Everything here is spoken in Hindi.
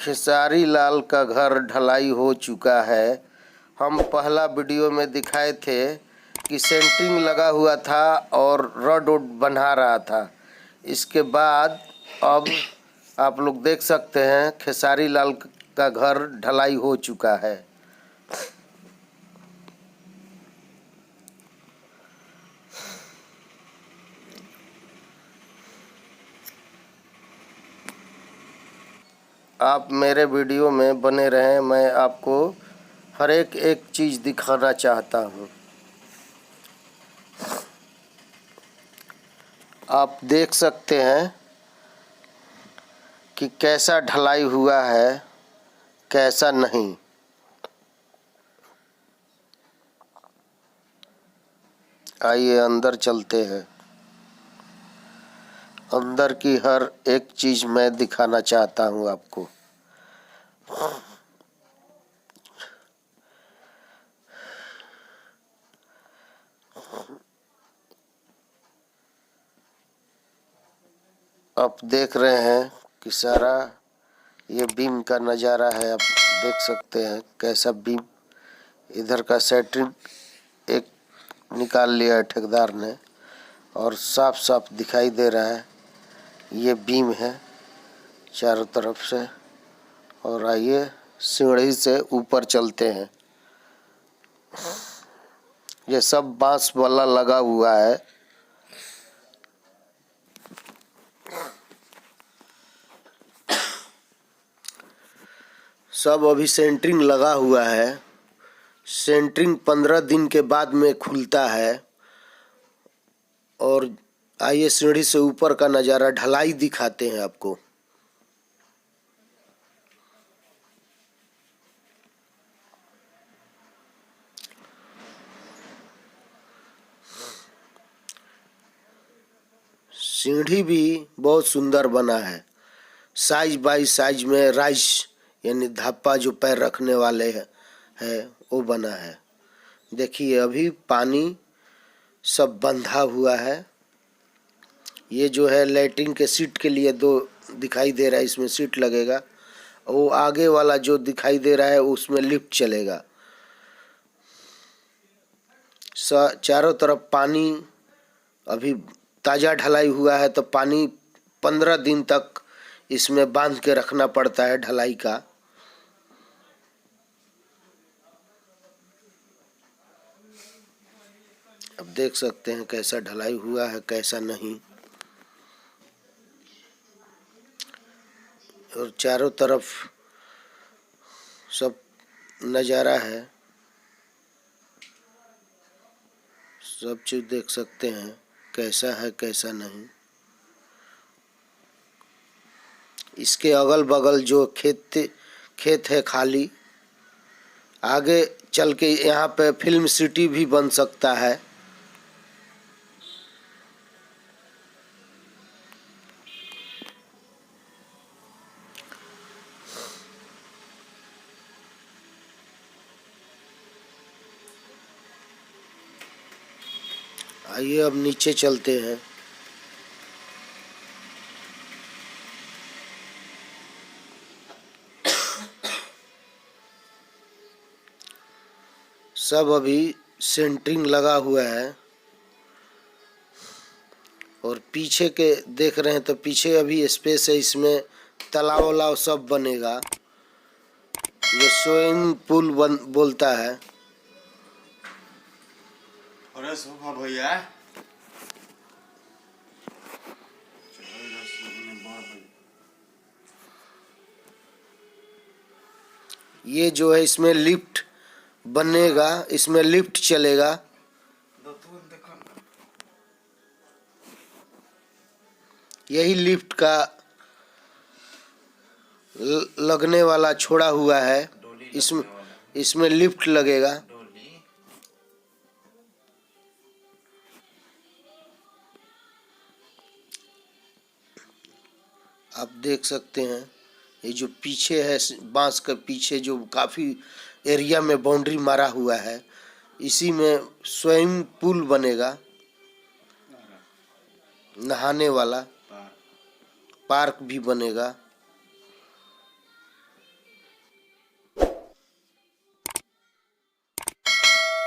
खेसारी लाल का घर ढलाई हो चुका है। हम पहला वीडियो में दिखाए थे कि सेंटरिंग लगा हुआ था और रड उड बना रहा था। इसके बाद अब आप लोग देख सकते हैं खेसारी लाल का घर ढलाई हो चुका है। आप मेरे वीडियो में बने रहें, मैं आपको हर एक चीज़ दिखाना चाहता हूँ। आप देख सकते हैं कि कैसा ढलाई हुआ है, कैसा नहीं। आइए अंदर चलते हैं। अंदर की हर एक चीज़ मैं दिखाना चाहता हूँ आपको। आप देख रहे हैं कि सारा ये बीम का नज़ारा है। आप देख सकते हैं कैसा बीम, इधर का सेंटरिंग एक निकाल लिया है ठेकेदार ने और साफ साफ दिखाई दे रहा है ये बीम है चारों तरफ से। और आइए सीढ़ी से ऊपर चलते हैं। ये सब बांस वाला लगा हुआ है। सब अभी सेंटरिंग लगा हुआ है। सेंटरिंग 15 दिन के बाद में खुलता है। और आइए सीढ़ी से ऊपर का नज़ारा, ढलाई दिखाते हैं आपको। सीढ़ी भी बहुत सुंदर बना है। साइज बाई साइज में राइस यानी धापा जो पैर रखने वाले है वो बना है। देखिए अभी पानी सब बंधा हुआ है। ये जो है लैट्रिन के सीट के लिए दो दिखाई दे रहा है, इसमें सीट लगेगा। वो आगे वाला जो दिखाई दे रहा है उसमें लिफ्ट चलेगा। चारों तरफ पानी, अभी ताज़ा ढलाई हुआ है तो पानी 15 दिन तक इसमें बांध के रखना पड़ता है ढलाई का। अब देख सकते हैं कैसा ढलाई हुआ है, कैसा नहीं। और चारों तरफ सब नज़ारा है, सब चीज़ देख सकते हैं कैसा है कैसा नहीं। इसके अगल बगल जो खेत है खाली, आगे चल के यहाँ पे फिल्म सिटी भी बन सकता है। आइए अब नीचे चलते हैं। सब अभी सेंटरिंग लगा हुआ है। और पीछे के देख रहे हैं तो पीछे अभी स्पेस है, इसमें तालाब वालाब सब बनेगा। ये स्विमिंग पूल बोलता है। अरे सोखा भैया, ये जो है इसमें लिफ्ट बनेगा, इसमें लिफ्ट चलेगा। यही लिफ्ट का लगने वाला छोड़ा हुआ है। इसमें लिफ्ट लगेगा। आप देख सकते हैं ये जो पीछे है बांस के पीछे जो काफ़ी एरिया में बाउंड्री मारा हुआ है, इसी में स्विमिंग पूल बनेगा, नहाने वाला पार्क भी बनेगा।